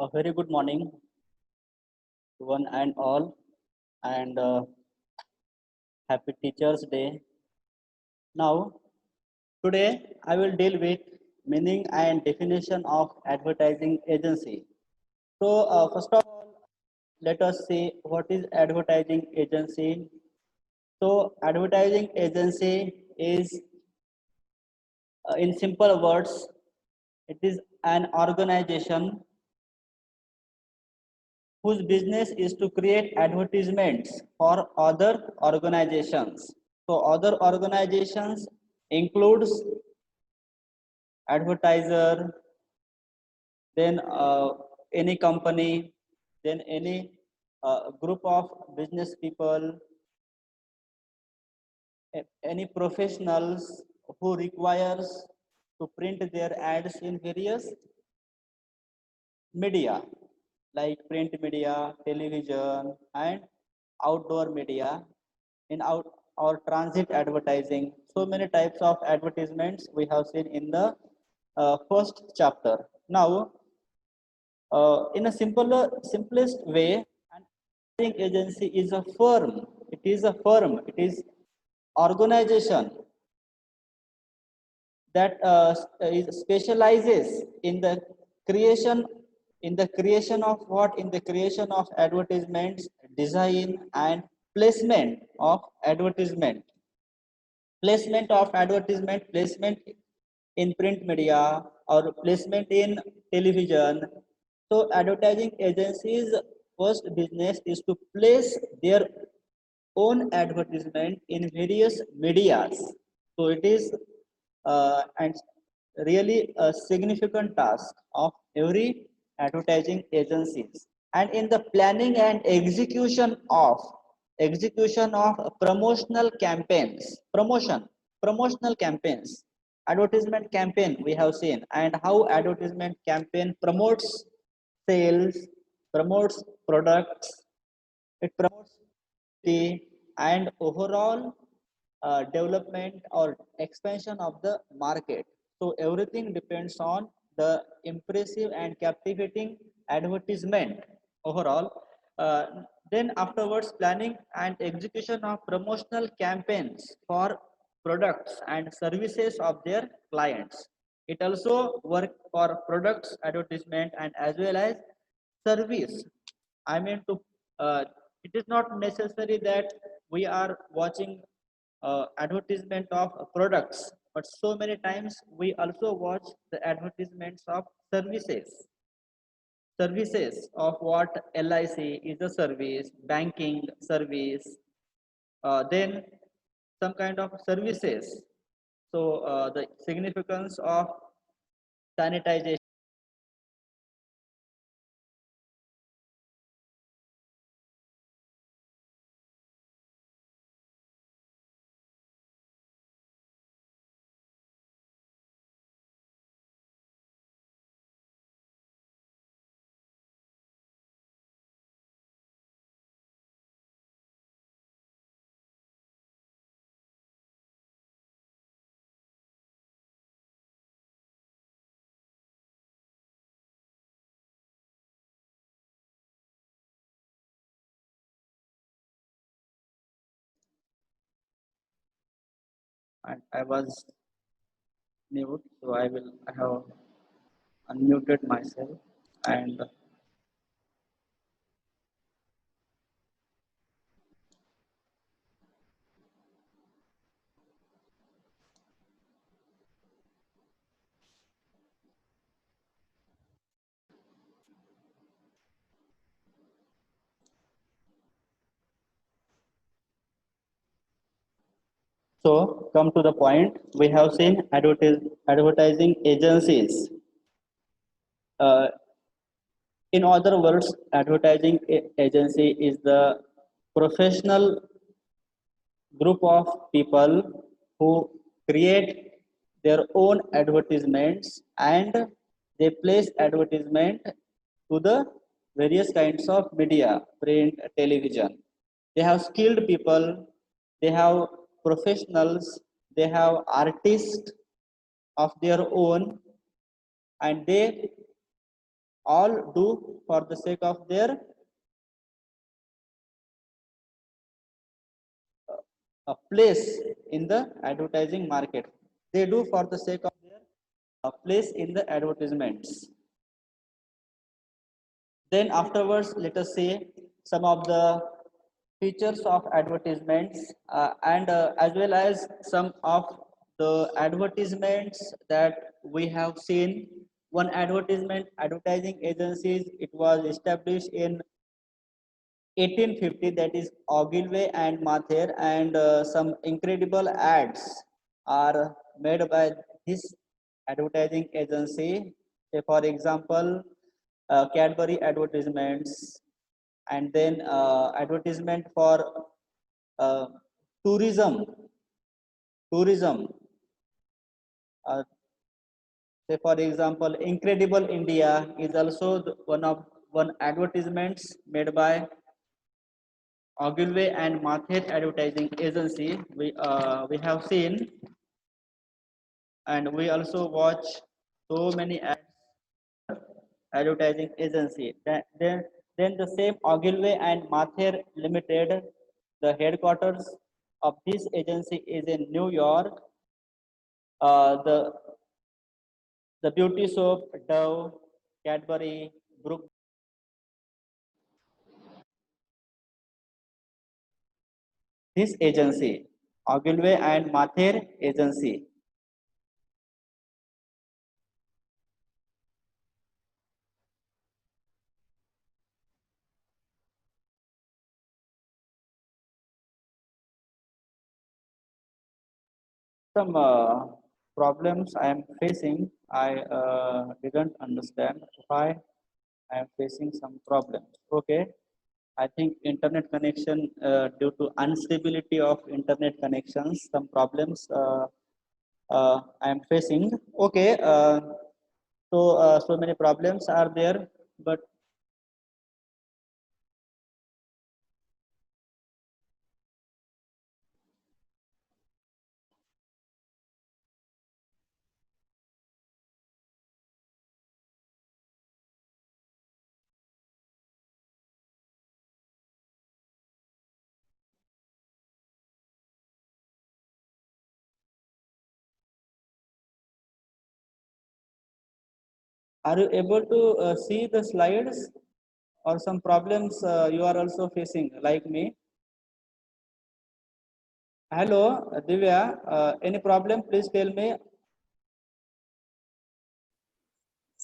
A very good morning to one and all, and happy Teachers' Day. Now, today I will deal with meaning and definition of advertising agency. So, first of all, let us see what is advertising agency. So, advertising agency is, in simple words, it is an organization whose business is to create advertisements for other organizations. So other organizations includes advertiser, then any company, then any group of business people, any professionals who requires to print their ads in various media like print media, television, and outdoor media in out or transit advertising. So many types of advertisements we have seen in the first chapter. Now, in a simplest way, an advertising agency is a firm. It is a firm. It is organization that specializes creation in the creation of what in the creation of advertisements, design and placement of advertisement, placement in print media or placement in television. So advertising agencies first business is to place their own advertisement in various medias. So it is and really a significant task of every advertising agencies. And in the planning and execution of promotional campaigns, promotional campaigns, advertisement campaign we have seen, and how advertisement campaign promotes sales, promotes products, it promotes the and overall development or expansion of the market. So everything depends on the impressive and captivating advertisement overall. Uh, then afterwards, planning and execution of promotional campaigns for products and services of their clients. It also work for products advertisement and as well as service. I mean to it is not necessary that we are watching advertisement of products, but so many times we also watch the advertisements of services of what LIC is a service, banking service, then some kind of services. So the significance of sanitization. And I was mute, so I have unmuted myself and so come to the point. We have seen advertising agencies. Uh, in other words, advertising agency is the professional group of people who create their own advertisements and they place advertisement to the various kinds of media, print, television. They have skilled people, they have professionals, they have artists of their own, and they all do for the sake of their place in the advertising market. They do for the sake of their place in the advertisements. Then afterwards, let us see some of the features of advertisements and as well as some of the advertisements that we have seen. One advertisement advertising agencies, it was established in 1850, that is Ogilvy and Mather, and some incredible ads are made by this advertising agency. Say for example, Cadbury advertisements, and then advertisement for uh, tourism. Tourism. Uh, Say for example, Incredible India is also one advertisements made by Ogilvy and Mather advertising agency. We have seen, and we also watch so many ads advertising agency. Then the same Ogilvy and Mather Limited, the headquarters of this agency is in New York. The beauty soap, Dove, Cadbury, Brook. This agency, Ogilvy and Mather agency. Some problems I am facing. I didn't understand why I am facing some problems. Okay, I think internet connection due to instability of internet connections, some problems I am facing. Okay, so many problems are there, but are you able to see the slides, or some problems you are also facing like me? Hello, Divya. Any problem? Please tell me.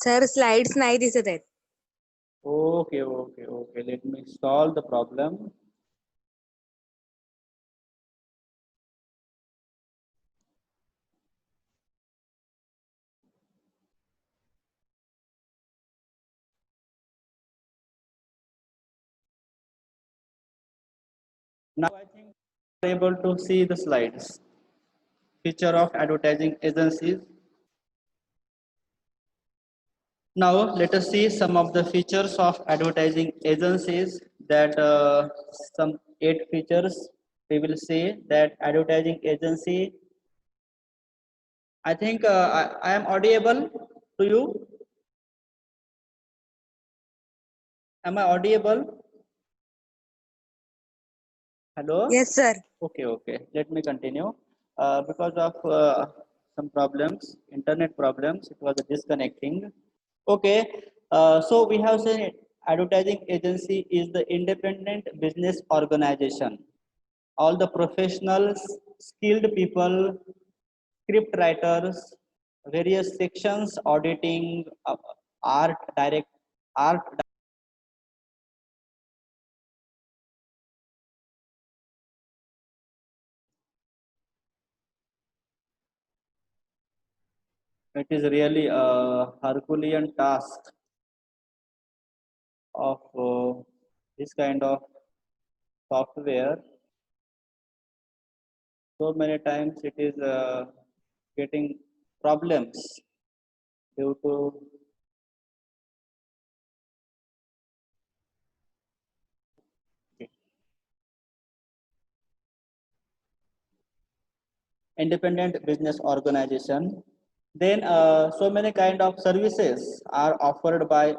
Sir slides नाही दिसत आहेत. Okay, okay, okay. Let me solve the problem. Now I think you are able to see the slides. Feature of advertising agencies. Now let us see some of the features of advertising agencies. That some 8 features we will say that advertising agency. I think I am audible to you. Am I audible? Hello. Yes, sir. Okay, okay. Let me continue. Because of some problems, internet problems, it was disconnecting. Okay. So we have said advertising agency is the independent business organization. All the professionals, skilled people, script writers, various sections, auditing, art, direct, art. It is really a Herculean task of this kind of software. So many times it is getting problems due to independent business organization. Then so many kind of services are offered by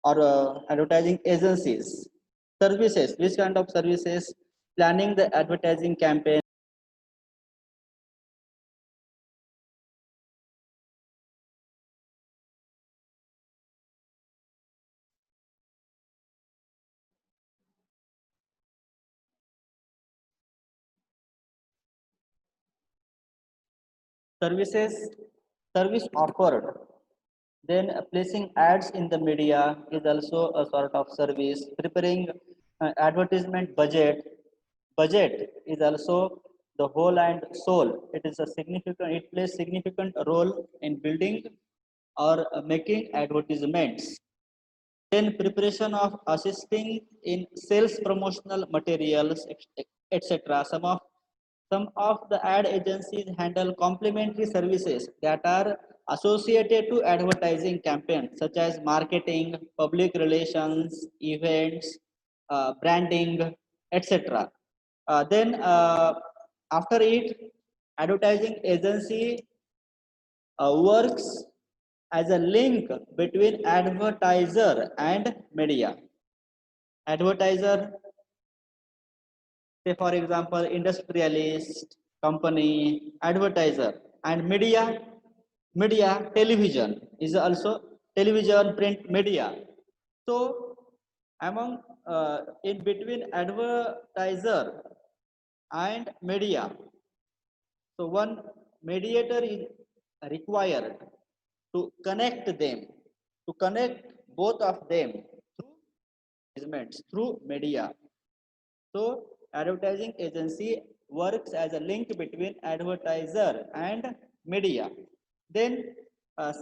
or advertising agencies. Services, which kind of services? Planning the advertising campaign. Services, service offered. Then placing ads in the media is also a sort of service. Preparing advertisement budget. Budget is also the whole and soul. It is a significant. It plays significant role in building or making advertisements. Then preparation of assisting in sales promotional materials, etc. Some of the ad agencies handle complementary services that are associated to advertising campaigns, such as marketing, public relations, events, branding, etc. Then after it, advertising agency works as a link between advertiser and media. Advertiser, say for example, industrialist, company, advertiser, and media, television is also television, print media. So, among in between advertiser and media, so one mediator is required to connect them, to connect both of them through advertisements, through media. So advertising agency works as a link between advertiser and media. Then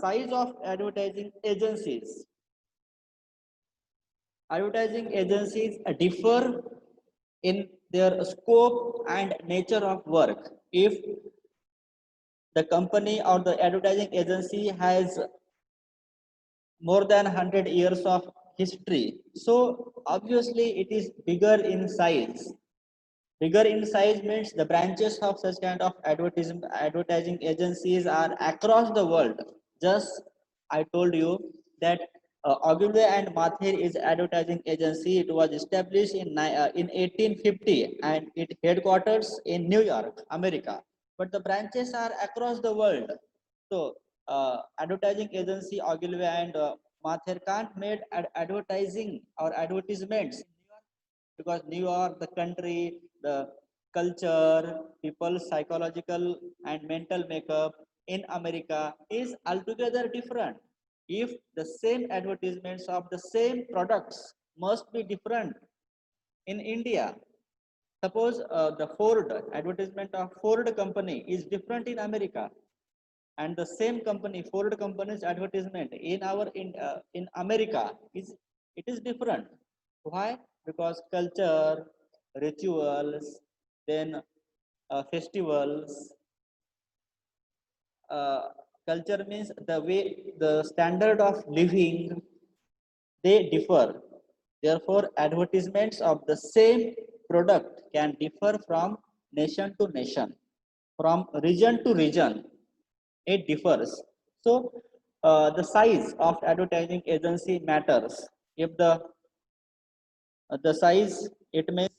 size of advertising agencies. Advertising agencies differ in their scope and nature of work. If the company or the advertising agency has more than 100 years of history, so obviously it is bigger in size. Bigger in size means the branches of such kind of advertising agencies are across the world. Just I told you that Ogilvy and Mather is advertising agency. It was established in 1850 and it headquarters in New York, America. But the branches are across the world. So advertising agency Ogilvy and Mather can't make advertising or advertisements because New York, the country, the culture, people's psychological and mental makeup in America is altogether different. If the same advertisements of the same products must be different in India, suppose the Ford advertisement of Ford company is different in America, and the same company Ford company's advertisement in America is it is different. Why? Because culture, rituals, then festivals. uh, Culture means the way, the standard of living, they differ. Therefore advertisements of the same product can differ from nation to nation, from region to region. It differs. So the size of advertising agency matters. If the size, it means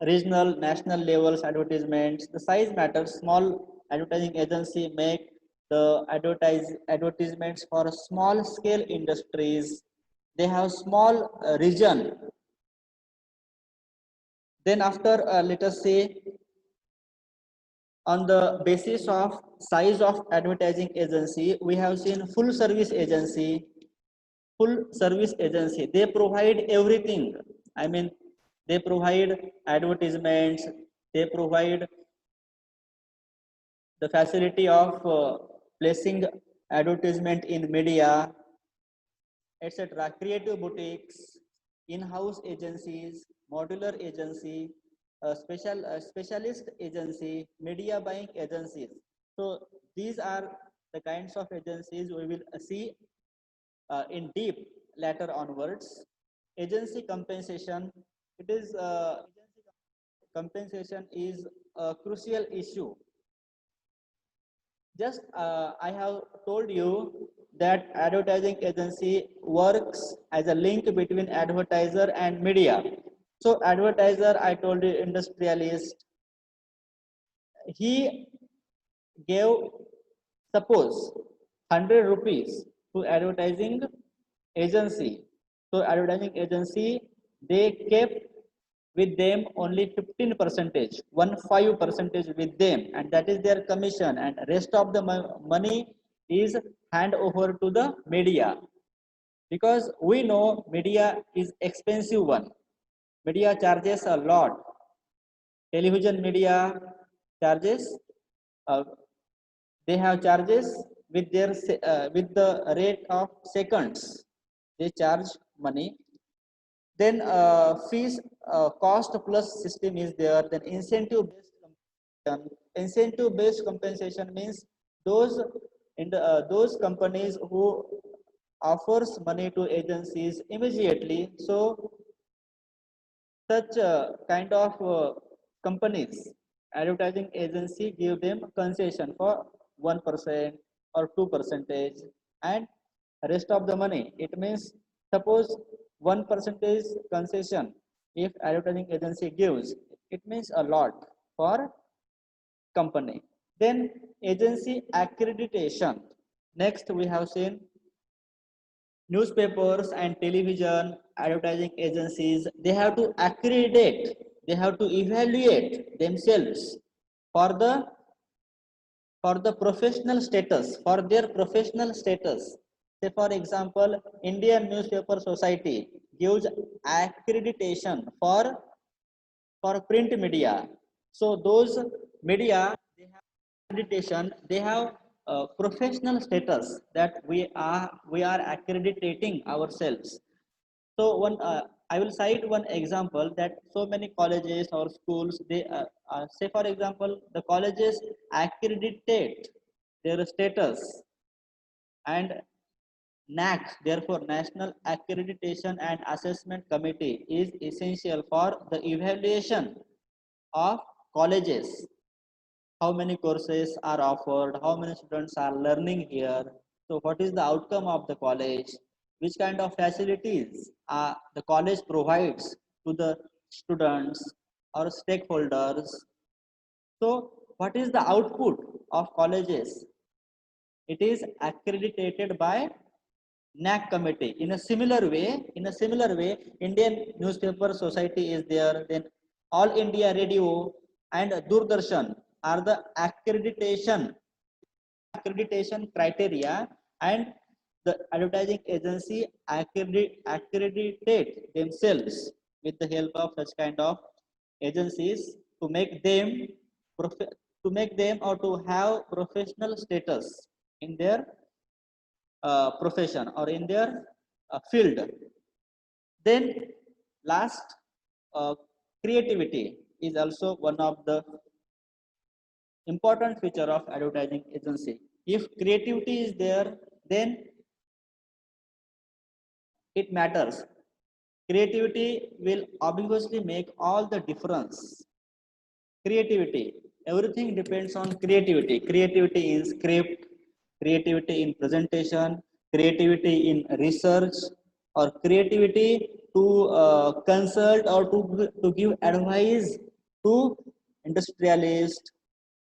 regional, national levels advertisements, the size matters. Small advertising agency make the advertisements for small scale industries. They have small region. Then after let us say, on the basis of size of advertising agency, we have seen full service agency. Full service agency, they provide everything. I mean, they provide advertisements, they provide the facility of placing advertisement in media, etc. Creative boutiques, in-house agencies, modular agency, specialist agency, media buying agencies. So these are the kinds of agencies we will see in deep later onwards. Agency compensation, it is compensation is a crucial issue. Just I have told you that advertising agency works as a link between advertiser and media. So advertiser, I told you, industrialist, he gave, suppose, 100 rupees to advertising agency. So advertising agency, they kept with them only 15 percentage, 15 percentage with them, and that is their commission, and rest of the money is hand over to the media, because we know media is expensive one. Media charges a lot. Television media charges, uh, they have charges with their with the rate of seconds, they charge money. Then fees, cost plus system is there. Then incentive based compensation. Incentive based compensation means those those companies who offers money to agencies immediately. So such kind of companies, advertising agency give them concession for 1% or 2 percentage, and rest of the money, it means, suppose 1 percentage concession if advertising agency gives, it means a lot for company. Then agency accreditation. Next we have seen newspapers and television advertising agencies, they have to accredit, they have to evaluate themselves for the professional status, for their professional status. Say for example, Indian Newspaper Society gives accreditation for print media. So those media, they have accreditation, they have professional status, that we are accrediting ourselves. So one, I will cite one example, that so many colleges or schools, they say for example, the colleges accreditate their status, and NAC, therefore National Accreditation and Assessment Committee, is essential for the evaluation of colleges. How many courses are offered, how many students are learning here, so what is the outcome of the college, which kind of facilities the college provides to the students or stakeholders. So what is the output of colleges, it is accredited by NAC committee. In a similar way, Indian Newspaper Society is there. Then All India Radio and Doordarshan are the accreditation criteria, and the advertising agency accreditate themselves with the help of such kind of agencies, to make them or to have professional status in their profession or in their field. Then last, uh, creativity is also one of the important feature of advertising agency. If creativity is there, then it matters. Creativity will obviously make all the difference. Creativity, everything depends on creativity. Creativity in script, creativity in presentation, creativity in research, or creativity to consult or to give advice to industrialists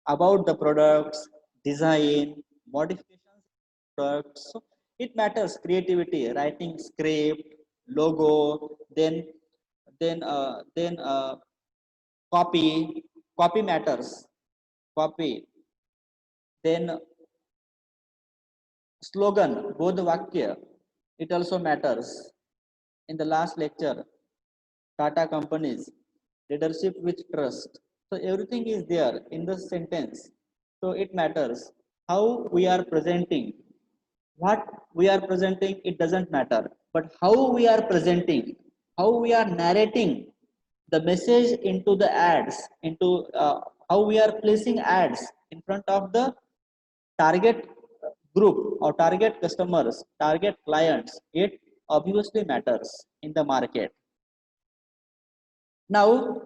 about the products, design, modifications of products. So it matters, creativity, writing script, logo, then copy. Copy matters. Copy. Then slogan, bodh vakya, it also matters. In the last lecture, Tata companies, leadership with trust, so everything is there in the sentence. So it matters how we are presenting. What we are presenting, it doesn't matter, but how we are presenting, how we are narrating the message into the ads, into how we are placing ads in front of the target group or target customers, target clients, it obviously matters in the market. Now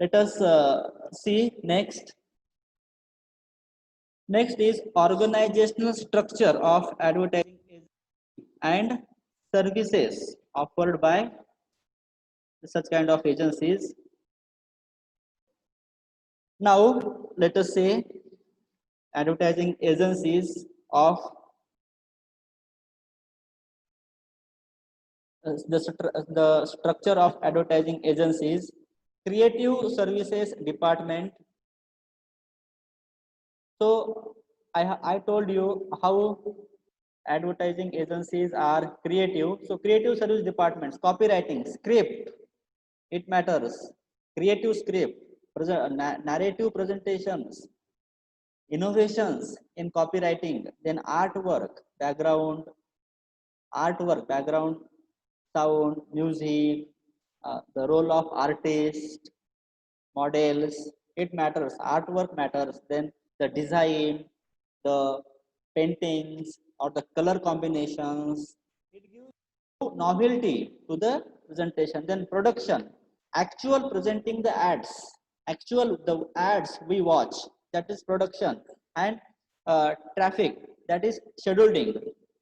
let us see next. Next is organizational structure of advertising. and services offered by such kind of agencies. Now, let us say advertising agencies of the structure of advertising agencies. Creative services department. So I told you how advertising agencies are creative. So creative service departments, copywriting, script, it matters. Creative script, narrative presentations, innovations in copywriting, then background, sound, music, the role of artist, models, it matters. Artwork matters. Then the design, the paintings or the color combinations, it gives novelty to the presentation. Then production, actual presenting the ads, actual the ads we watch, that is production. And traffic, that is scheduling,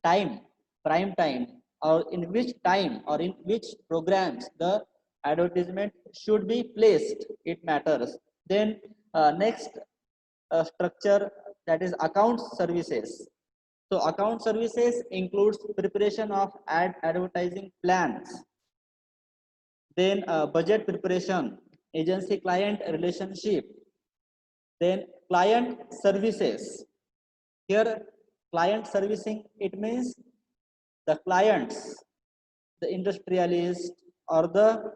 time, prime time, or in which time or in which programs the advertisement should be placed, it matters. Then next structure, that is account services. So account services includes preparation of advertising plans, then budget preparation, agency client relationship, then client services. Here, client servicing, it means the clients, the industrialist or the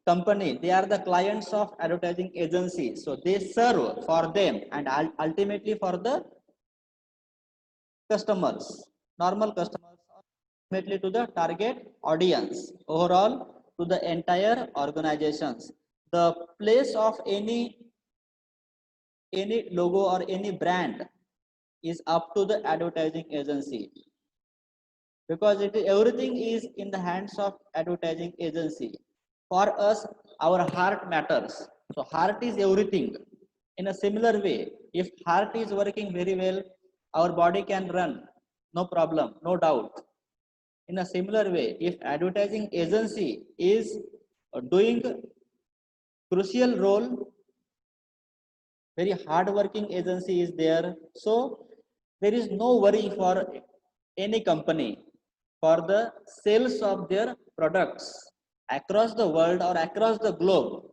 company, they are the clients of advertising agency. So they serve for them and ultimately for the customers, normal customers, ultimately to the target audience, overall to the entire organizations. The place of any logo or any brand is up to the advertising agency, because everything is in the hands of advertising agency. For us, our heart matters. So heart is everything. In a similar way, if heart is working very well, our body can run, no problem, no doubt. In a similar way, if advertising agency is doing crucial role, very hard working agency is there, so there is no worry for any company for the sales of their products across the world or across the globe.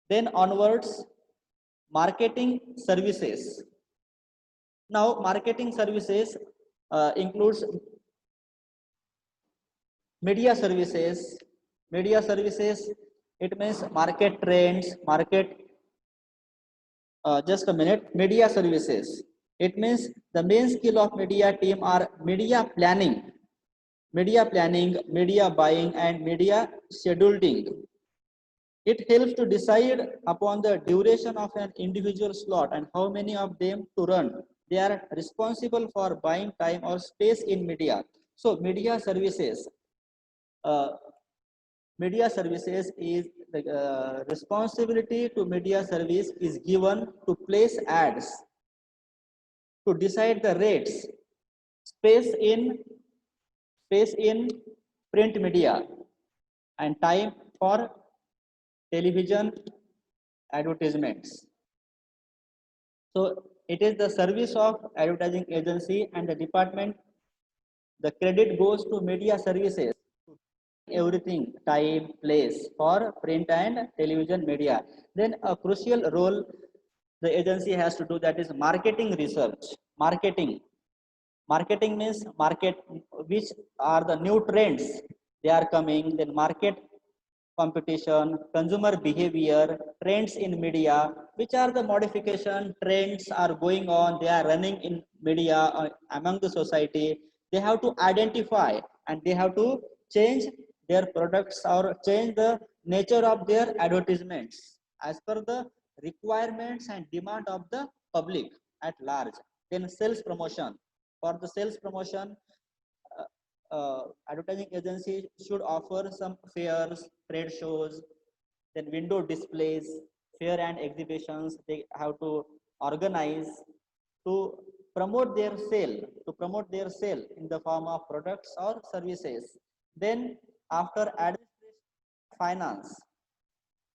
Then onwards, marketing services. Now marketing services includes media services. It means market trends, market, just a minute, media services, it means the main skill of media team are media planning, media buying and media scheduling. It helps to decide upon the duration of an individual slot and how many of them to run. They are responsible for buying time or space in media. So uh, media services is the responsibility to media service is given to place ads, to decide the rates, space in space in print media, and time for television advertisements. So it is the service of advertising agency and the department. The credit goes to media services, everything, time, place for print and television media. Then a crucial role the agency has to do, that is marketing research. Marketing means market, which are the new trends they are coming, then market competition, consumer behavior, trends in media, which are the modification trends are going on, they are running in media among the society. They have to identify and they have to change their products or change the nature of their advertisements as per the requirements and demand of the public at large. Then sales promotion. For the sales promotion, uh, advertising agency should offer some fairs, trade shows, then window displays, fair and exhibitions. They have to organize to promote their sale, in the form of products or services. Then after administration finance,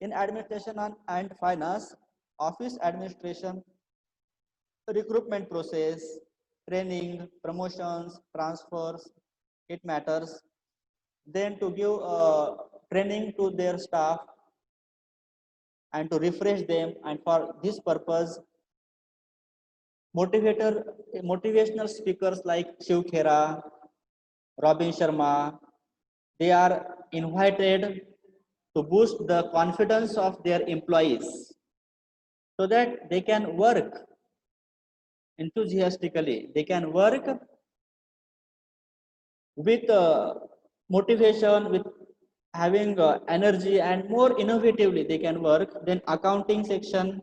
in administration and finance, office administration, recruitment process, training, promotions, transfers, it matters. Then to give training to their staff and to refresh them, and for this purpose motivational speakers like Shiv Khera, Robin Sharma, they are invited to boost the confidence of their employees so that they can work enthusiastically, they can work with motivation, with having energy, and more innovatively they can work. Then accounting section,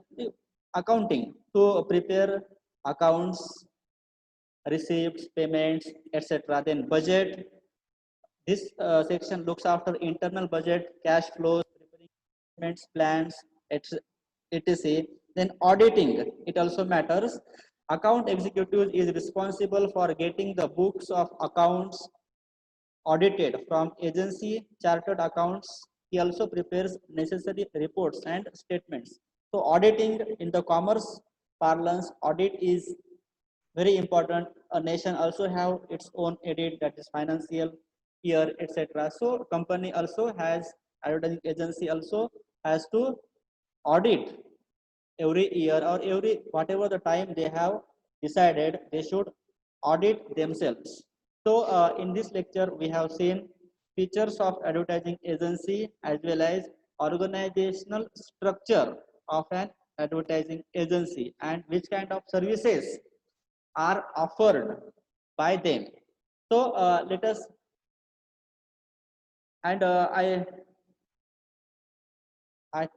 accounting to prepare accounts, receipts, payments, etc. Then budget, this section looks after internal budget, cash flows, preparing payments, plans, etc. Then auditing, it also matters. Account executive is responsible for getting the books of accounts audited from agency chartered accounts. He also prepares necessary reports and statements. So auditing in the commerce parlance, audit is very important. A nation also have its own audit, that is financial year, etc. So company also has, advertising agency also has to audit every year or every whatever the time they have decided, they should audit themselves. So in this lecture we have seen features of advertising agency as well as organizational structure of an advertising agency and which kind of services are offered by them. So let us, and I thank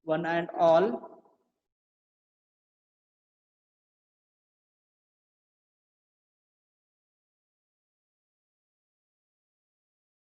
one and all